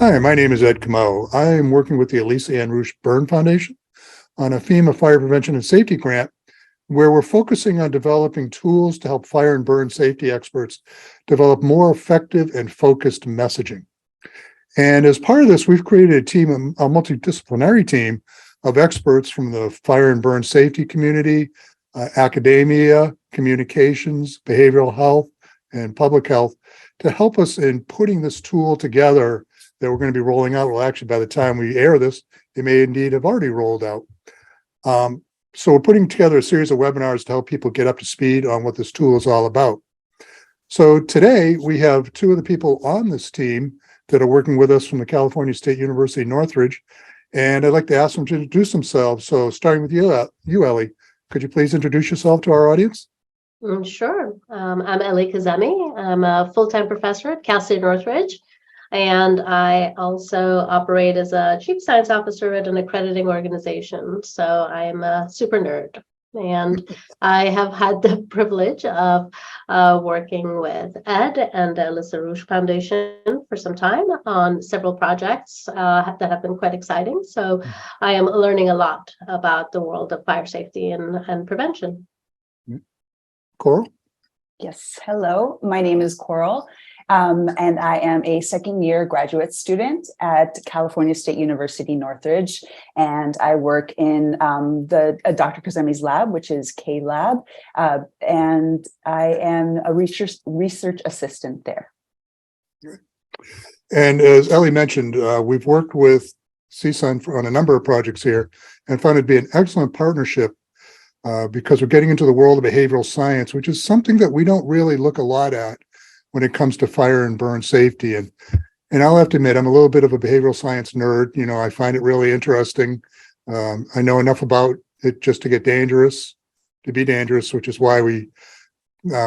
Hi, my name is Ed Comeau. I am working with the Elise Ann Roosh Burn Foundation on a FEMA fire prevention and safety grant where we're focusing on developing tools to help fire and burn safety experts develop more effective and focused messaging. And as part of this, we've created a team, a multidisciplinary team of experts from the fire and burn safety community, academia, communications, behavioral health, and public health to help us in putting this tool together that we're going to be rolling out. Well, actually, by the time we air this, it may indeed have already rolled out. So we're putting together a series of webinars to help people get up to speed on what this tool is all about. So today we have two of the people on this team that are working with us from the California State University, Northridge. And I'd like to ask them to introduce themselves. So starting with you, Ellie, could you please introduce yourself to our audience? Sure. I'm Ellie Kazemi. I'm a full-time professor at Cal State Northridge, and I also operate as a chief science officer at an accrediting organization. So I'm a super nerd, and I have had the privilege of working with Ed and the Elise Roosh Foundation for some time on several projects that have been quite exciting. So I am learning a lot about the world of fire safety and prevention. Coral? Yes, hello, my name is Coral, and I am a second-year graduate student at California State University, Northridge, and I work in Dr. Kazemi's lab, which is K-Lab, and I am a research assistant there. And as Ellie mentioned, we've worked with CSUN on a number of projects here and found it to be an excellent partnership because we're getting into the world of behavioral science, which is something that we don't really look a lot at when it comes to fire and burn safety. And I'll have to admit, I'm a little bit of a behavioral science nerd. You know, I find it really interesting. I know enough about it just to be dangerous, which is why we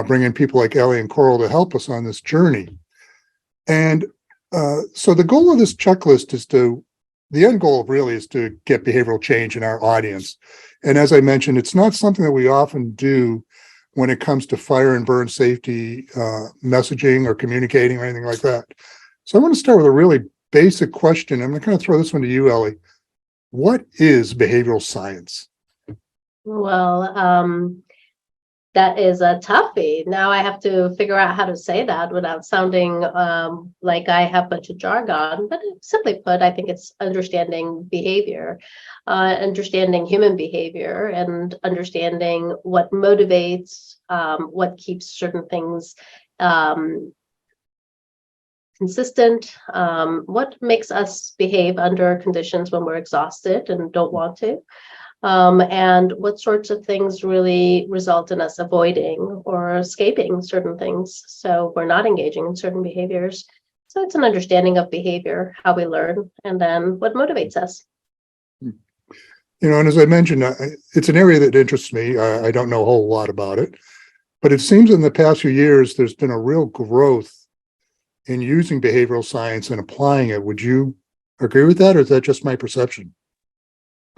bring in people like Ellie and Coral to help us on this journey. And so the goal of this checklist is the end goal really is to get behavioral change in our audience. And as I mentioned, it's not something that we often do when it comes to fire and burn safety messaging or communicating or anything like that. So I want to start with a really basic question. I'm going to kind of throw this one to you, Ellie. What is behavioral science? Well, that is a toughie. Now I have to figure out how to say that without sounding like I have a bunch of jargon. But simply put, I think it's understanding behavior, understanding human behavior, and understanding what motivates, what keeps certain things consistent, what makes us behave under conditions when we're exhausted and don't want to. And what sorts of things really result in us avoiding or escaping certain things. So we're not engaging in certain behaviors. So it's an understanding of behavior, how we learn, and then what motivates us. You know, and as I mentioned, it's an area that interests me. I don't know a whole lot about it, but it seems in the past few years, there's been a real growth in using behavioral science and applying it. Would you agree with that, or is that just my perception?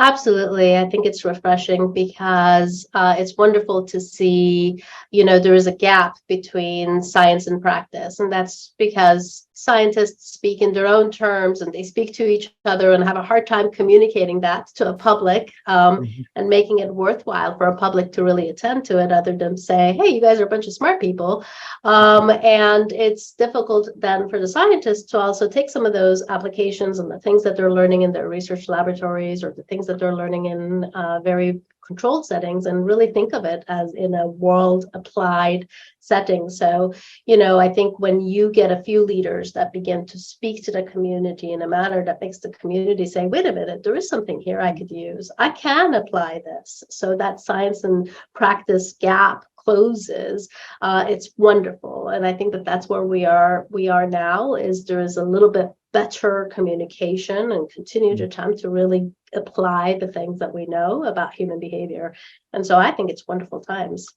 Absolutely. I think it's refreshing because it's wonderful to see, you know, there is a gap between science and practice. And that's because scientists speak in their own terms and they speak to each other and have a hard time communicating that to a public and making it worthwhile for a public to really attend to it, other than say, hey, you guys are a bunch of smart people. And it's difficult then for the scientists to also take some of those applications and the things that they're learning in their research laboratories or the things that they're learning in very controlled settings and really think of it as in a world applied setting. So, you know, I think when you get a few leaders that begin to speak to the community in a manner that makes the community say, wait a minute, there is something here I could use. I can apply this. So that science and practice gap closes. It's wonderful. And I think that that's where we are now, is there is a little bit better communication and continued attempt to really apply the things that we know about human behavior. And so I think it's wonderful times.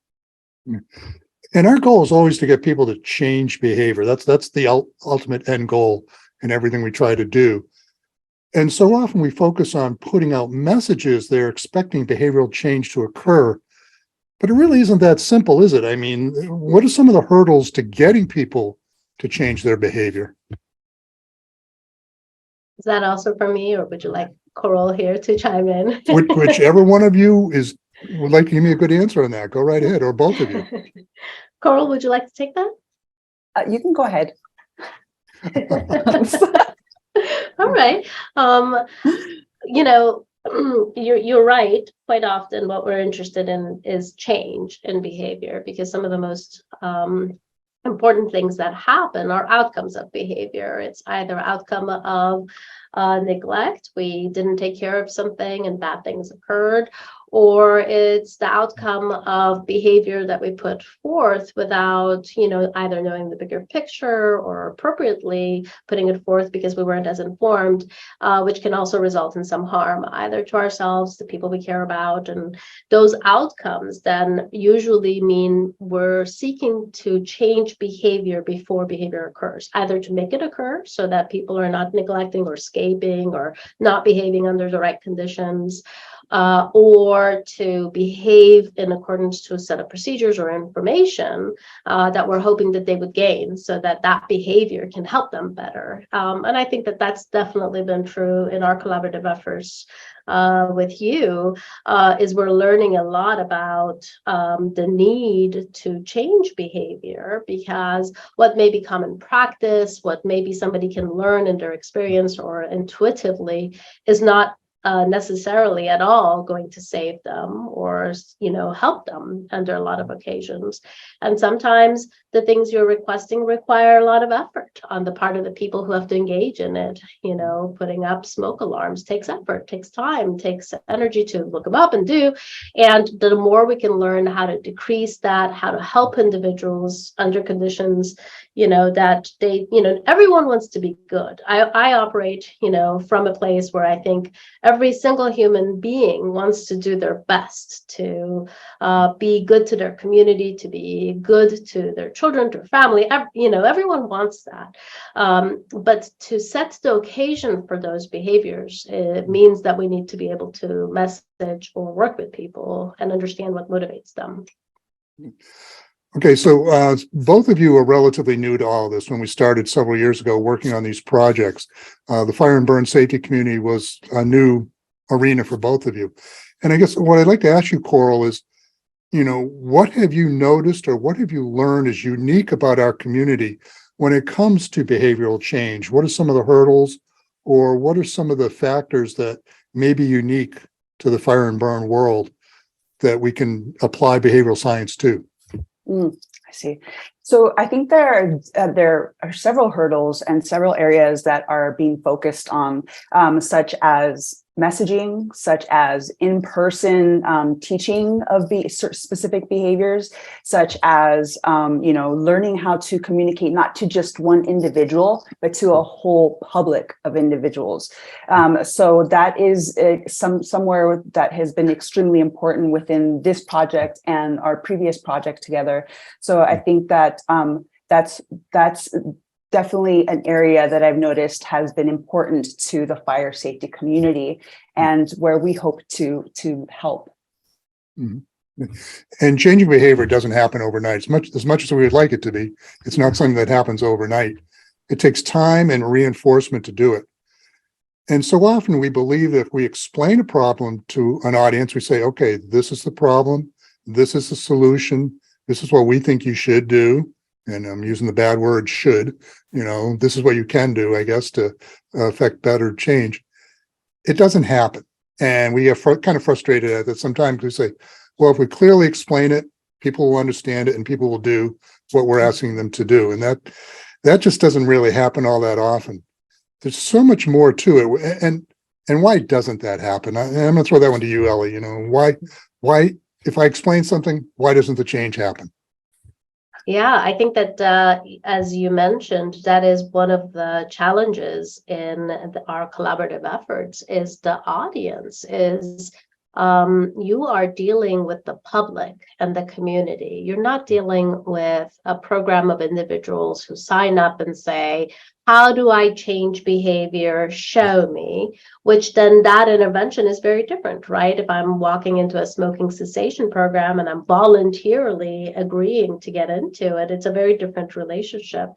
And our goal is always to get people to change behavior. That's the ultimate end goal in everything we try to do. And so often we focus on putting out messages they're expecting behavioral change to occur. But it really isn't that simple, is it? I mean, what are some of the hurdles to getting people to change their behavior? Is that also for me, or would you like Coral here to chime in? Whichever one of you would like to give me a good answer on that, go right ahead, or both of you. Coral, would you like to take that? You can go ahead. All right. You know, you're right. Quite often what we're interested in is change in behavior, because some of the most important things that happen are outcomes of behavior. It's either outcome of neglect, we didn't take care of something and bad things occurred, or it's the outcome of behavior that we put forth without, either knowing the bigger picture or appropriately putting it forth because we weren't as informed, which can also result in some harm, either to ourselves, the people we care about. And those outcomes then usually mean we're seeking to change behavior before behavior occurs, either to make it occur so that people are not neglecting or escaping or not behaving under the right conditions, or to behave in accordance to a set of procedures or information that we're hoping that they would gain so that that behavior can help them better. And I think that that's definitely been true in our collaborative efforts with you, is we're learning a lot about the need to change behavior, because what may be common practice, what maybe somebody can learn in their experience or intuitively, is not necessarily at all going to save them or help them under a lot of occasions. And sometimes the things you're requesting require a lot of effort on the part of the people who have to engage in it. Putting up smoke alarms takes effort, takes time, takes energy to look them up and do. And the more we can learn how to decrease that, how to help individuals under conditions that they, everyone wants to be good. I operate, from a place where I think every single human being wants to do their best to be good to their community, to be good to their children, to their family. Everyone wants that. But to set the occasion for those behaviors, it means that we need to be able to message or work with people and understand what motivates them. Okay, so both of you are relatively new to all of this. When we started several years ago working on these projects, the fire and burn safety community was a new arena for both of you. And I guess what I'd like to ask you, Coral, is, what have you noticed or what have you learned is unique about our community when it comes to behavioral change? What are some of the hurdles, or what are some of the factors that may be unique to the fire and burn world that we can apply behavioral science to? I see. So I think there are several hurdles and several areas that are being focused on, such as messaging, such as in-person teaching of specific behaviors, such as learning how to communicate not to just one individual, but to a whole public of individuals. So that is somewhere that has been extremely important within this project and our previous project together. So I think that that's definitely an area that I've noticed has been important to the fire safety community and where we hope to help. Mm-hmm. And changing behavior doesn't happen overnight. As much as we would like it to be, it's not something that happens overnight. It takes time and reinforcement to do it. And so often we believe that if we explain a problem to an audience, we say, okay, this is the problem, this is the solution, this is what we think you should do. And I'm using the bad word should, this is what you can do, I guess, to affect better change. It doesn't happen. And we get kind of frustrated at that. Sometimes we say, well, if we clearly explain it, people will understand it and people will do what we're asking them to do. And that just doesn't really happen all that often. There's so much more to it. And why doesn't that happen? I'm going to throw that one to you, Ellie. Why, if I explain something, why doesn't the change happen? Yeah, I think that, as you mentioned, that is one of the challenges in our collaborative efforts, is the audience is you are dealing with the public and the community. You're not dealing with a program of individuals who sign up and say, how do I change behavior? Show me, which then that intervention is very different, right? If I'm walking into a smoking cessation program and I'm voluntarily agreeing to get into it, it's a very different relationship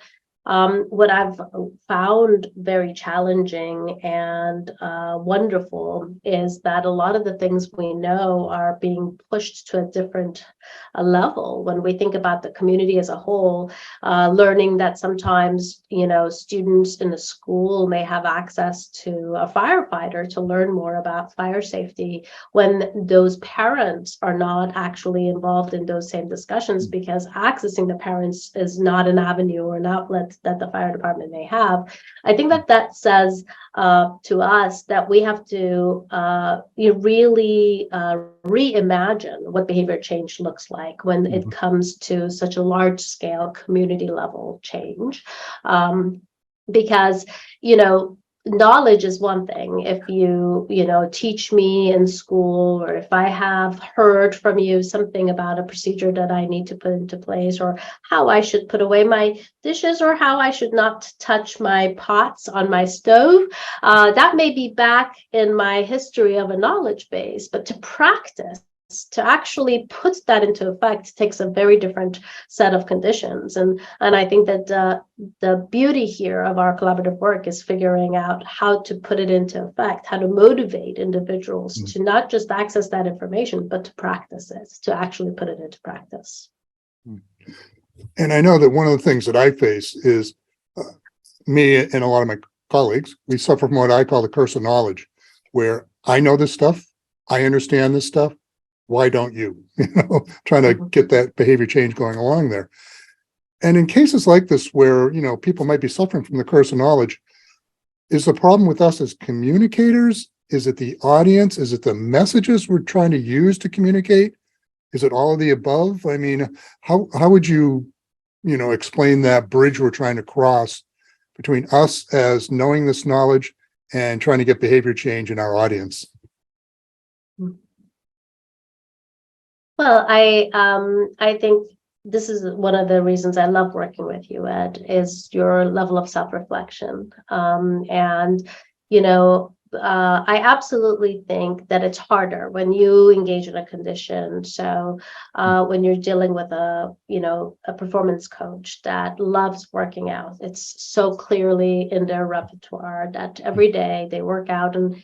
What I've found very challenging and wonderful is that a lot of the things we know are being pushed to a different level. When we think about the community as a whole, learning that sometimes, students in the school may have access to a firefighter to learn more about fire safety, when those parents are not actually involved in those same discussions, because accessing the parents is not an avenue or an outlet that the fire department may have. I think that says to us that we have to really reimagine what behavior change looks like when it comes to such a large scale community level change. Because, knowledge is one thing. If you teach me in school, or if I have heard from you something about a procedure that I need to put into place, or how I should put away my dishes, or how I should not touch my pots on my stove, that may be back in my history of a knowledge base, but to practice, to actually put that into effect, takes a very different set of conditions. And I think that the beauty here of our collaborative work is figuring out how to put it into effect, how to motivate individuals to not just access that information, but to practice it, to actually put it into practice. And I know that one of the things that I face is me and a lot of my colleagues, we suffer from what I call the curse of knowledge, where I know this stuff, I understand this stuff, why don't you? Trying to get that behavior change going along there. And in cases like this, where, people might be suffering from the curse of knowledge, is the problem with us as communicators? Is it the audience? Is it the messages we're trying to use to communicate? Is it all of the above? I mean, how would you, explain that bridge we're trying to cross between us as knowing this knowledge and trying to get behavior change in our audience? Well, I think this is one of the reasons I love working with you, Ed, is your level of self-reflection. I absolutely think that it's harder when you engage in a condition. So when you're dealing with a performance coach that loves working out, it's so clearly in their repertoire that every day they work out, and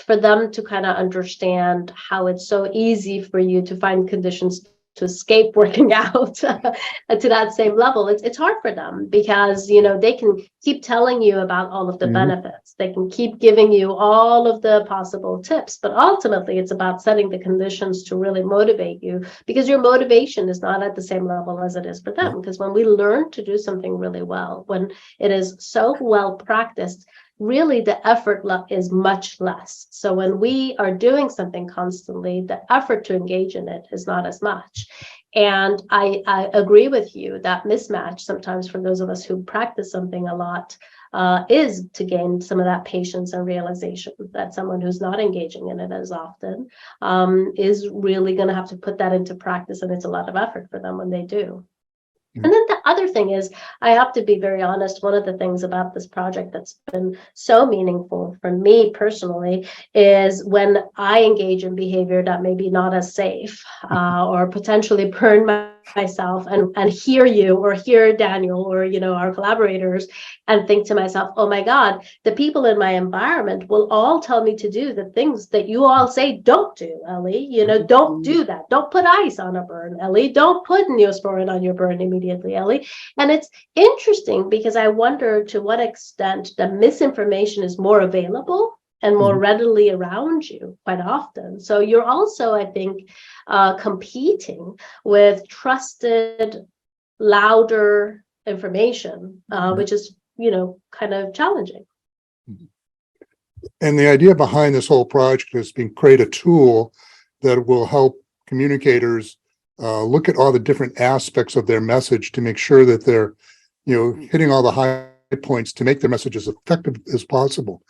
for them to kind of understand how it's so easy for you to find conditions to escape working out to that same level, it's hard for them, because they can keep telling you about all of the benefits, they can keep giving you all of the possible tips, but ultimately it's about setting the conditions to really motivate you, because your motivation is not at the same level as it is for them. Because when we learn to do something really well, when it is so well practiced, really the effort is much less. So when we are doing something constantly, the effort to engage in it is not as much. And I agree with you that mismatch sometimes for those of us who practice something a lot is to gain some of that patience and realization that someone who's not engaging in it as often is really going to have to put that into practice, and it's a lot of effort for them when they do. And then the other thing is, I have to be very honest, one of the things about this project that's been so meaningful for me personally is when I engage in behavior that may be not as safe or potentially burn myself and hear you or hear Daniel or our collaborators and think to myself, oh my God, the people in my environment will all tell me to do the things that you all say don't do, Ellie. Don't do that. Don't put ice on a burn, Ellie. Don't put Neosporin on your burn immediately, Ellie. And it's interesting because I wonder to what extent the misinformation is more available and more readily around you quite often. So you're also, I think, competing with trusted, louder information, which is, kind of challenging. And the idea behind this whole project has been create a tool that will help communicators look at all the different aspects of their message to make sure that they're, hitting all the high points to make their message as effective as possible.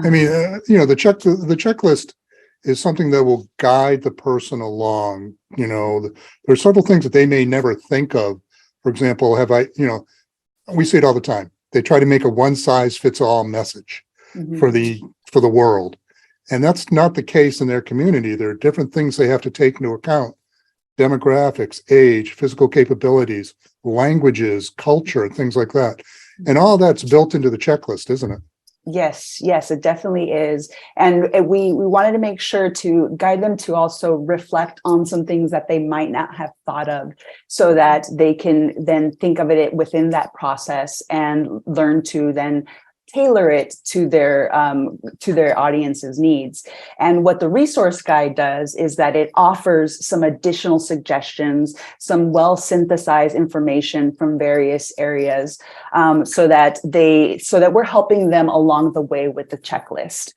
I mean, the checklist is something that will guide the person along. There's several things that they may never think of. For example, we see it all the time. They try to make a one-size-fits-all message for the world. And that's not the case in their community. There are different things they have to take into account: demographics, age, physical capabilities, languages, culture, things like that. And all that's built into the checklist, isn't it? Yes, it definitely is. And we wanted to make sure to guide them to also reflect on some things that they might not have thought of, so that they can then think of it within that process and learn to then tailor it to their audience's needs. And what the resource guide does is that it offers some additional suggestions, some well-synthesized information from various areas, so that we're helping them along the way with the checklist,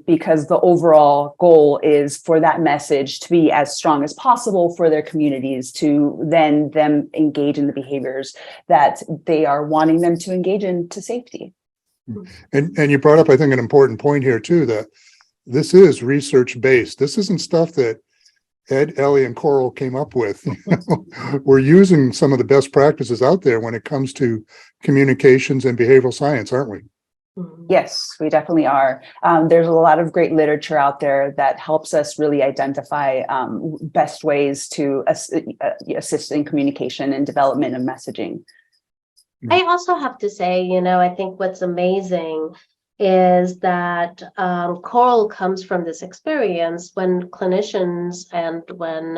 because the overall goal is for that message to be as strong as possible for their communities, to then them engage in the behaviors that they are wanting them to engage in to safety. And you brought up, I think, an important point here too, that this is research based. This isn't stuff that Ed, Ellie, and Coral came up with. We're using some of the best practices out there when it comes to communications and behavioral science, aren't we? Yes, we definitely are. There's a lot of great literature out there that helps us really identify best ways to assist in communication and development of messaging. I also have to say, I think what's amazing is that Coral comes from this experience when clinicians and when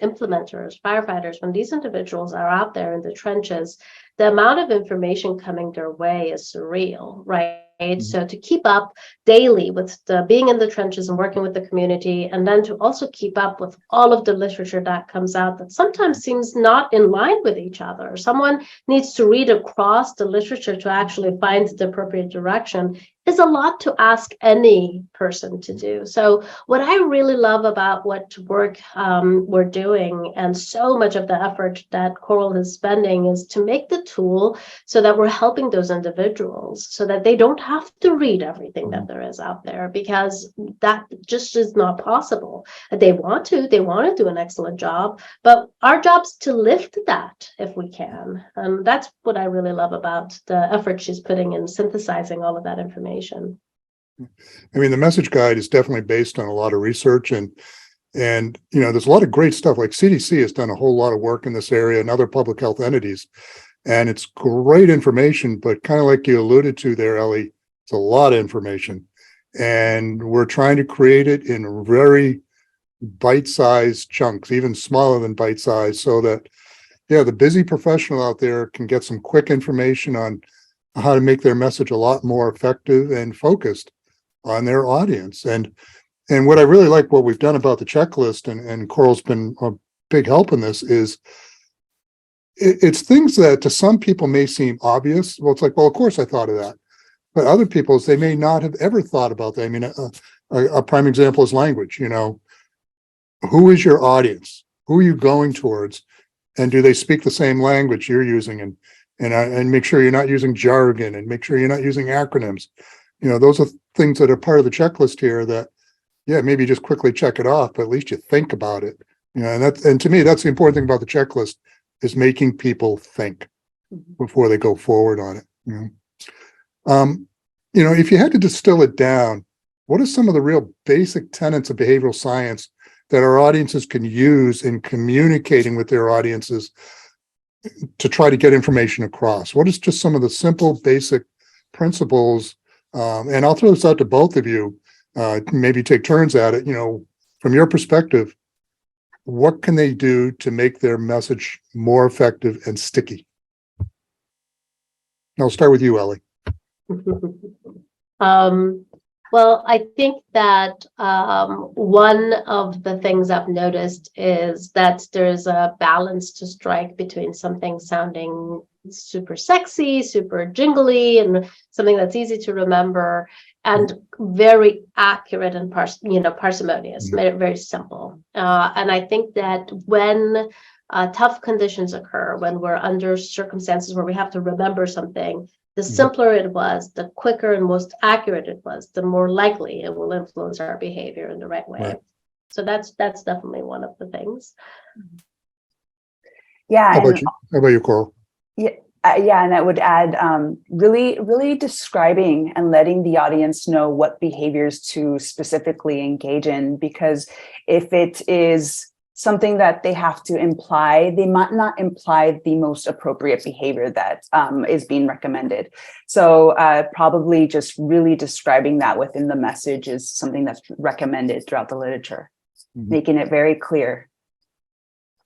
implementers, firefighters, when these individuals are out there in the trenches, the amount of information coming their way is surreal, right? So to keep up daily with being in the trenches and working with the community, and then to also keep up with all of the literature that comes out that sometimes seems not in line with each other. Someone needs to read across the literature to actually find the appropriate direction, is a lot to ask any person to do. So what I really love about what work we're doing, and so much of the effort that Coral is spending, is to make the tool so that we're helping those individuals so that they don't have to read everything that there is out there, because that just is not possible. They want to do an excellent job, but our job's to lift that if we can. And that's what I really love about the effort she's putting in synthesizing all of that information. I mean, the message guide is definitely based on a lot of research, and there's a lot of great stuff. Like CDC has done a whole lot of work in this area and other public health entities, and it's great information, but kind of like you alluded to there, Ellie, it's a lot of information, and we're trying to create it in very bite-sized chunks, even smaller than bite-sized, so that the busy professional out there can get some quick information on how to make their message a lot more effective and focused on their audience. And what I really like what we've done about the checklist, and Coral's been a big help in this, is it's things that to some people may seem obvious. Well, it's like, well, of course I thought of that. But other people, they may not have ever thought about that. I mean, a prime example is language. Who is your audience? Who are you going towards? And do they speak the same language you're using? And make sure you're not using jargon, and make sure you're not using acronyms. Those are things that are part of the checklist here that, maybe just quickly check it off, but at least you think about it. And to me, that's the important thing about the checklist, is making people think before they go forward on it. If you had to distill it down, what are some of the real basic tenets of behavioral science that our audiences can use in communicating with their audiences to try to get information across? What is just some of the simple, basic principles? And I'll throw this out to both of you, maybe take turns at it. From your perspective, what can they do to make their message more effective and sticky? I'll start with you, Ellie. Well, I think that one of the things I've noticed is that there's a balance to strike between something sounding super sexy, super jingly, and something that's easy to remember, and very accurate and parsimonious, made it very simple. And I think that when tough conditions occur, when we're under circumstances where we have to remember something, the simpler it was, the quicker and most accurate it was, the more likely it will influence our behavior in the right way. Right. So that's definitely one of the things. Yeah. How about you, Coral? Yeah, and I would add really describing and letting the audience know what behaviors to specifically engage in, because if it is something that they have to imply. They might not imply the most appropriate behavior that is being recommended. So probably just really describing that within the message is something that's recommended throughout the literature, making it very clear.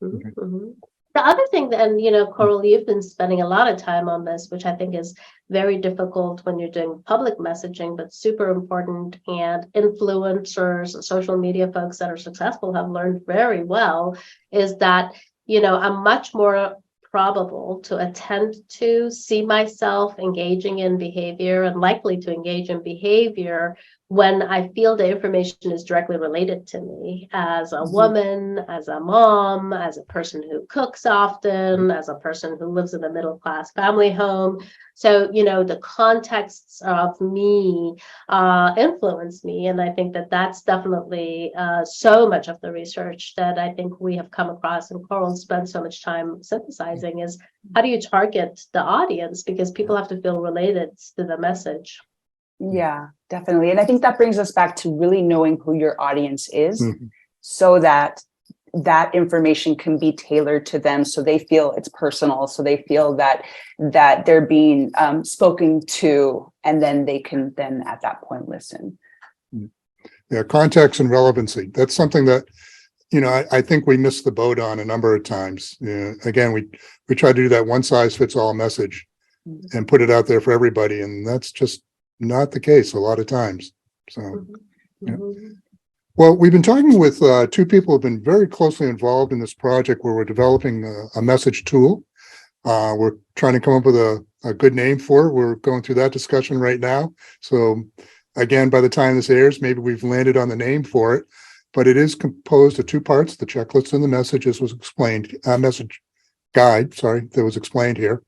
Mm-hmm. The other thing that, and Coral, you've been spending a lot of time on this, which I think is very difficult when you're doing public messaging, but super important, and influencers, social media folks that are successful have learned very well, is that, I'm much more probable to attend to see myself engaging in behavior and likely to engage in behavior when I feel the information is directly related to me as a woman, as a mom, as a person who cooks often, as a person who lives in a middle-class family home. So, the contexts of me influence me. And I think that that's definitely so much of the research that I think we have come across, and Coral spent so much time synthesizing, is how do you target the audience? Because people have to feel related to the message. Yeah, definitely. And I think that brings us back to really knowing who your audience is, so that that information can be tailored to them, so they feel it's personal, so they feel that they're being spoken to, and then they can then at that point listen. Yeah, context and relevancy. That's something that, I think we missed the boat on a number of times. Again, we try to do that one size fits all message and put it out there for everybody, and that's just not the case a lot of times. So, yeah. Well, we've been talking with two people who have been very closely involved in this project where we're developing a message tool. We're trying to come up with a good name for it. We're going through that discussion right now. So again, by the time this airs, maybe we've landed on the name for it, but it is composed of two parts: the checklist and the message, as was explained, message guide, sorry, that was explained here.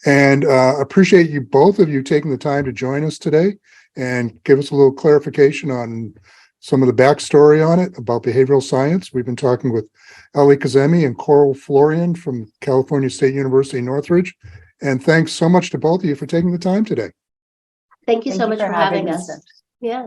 And appreciate you, both of you, taking the time to join us today and give us a little clarification on some of the backstory on it about behavioral science. We've been talking with Ellie Kazemi and Florian from California State University, Northridge. And thanks so much to both of you for taking the time today. Thank you so much for having us. Yeah.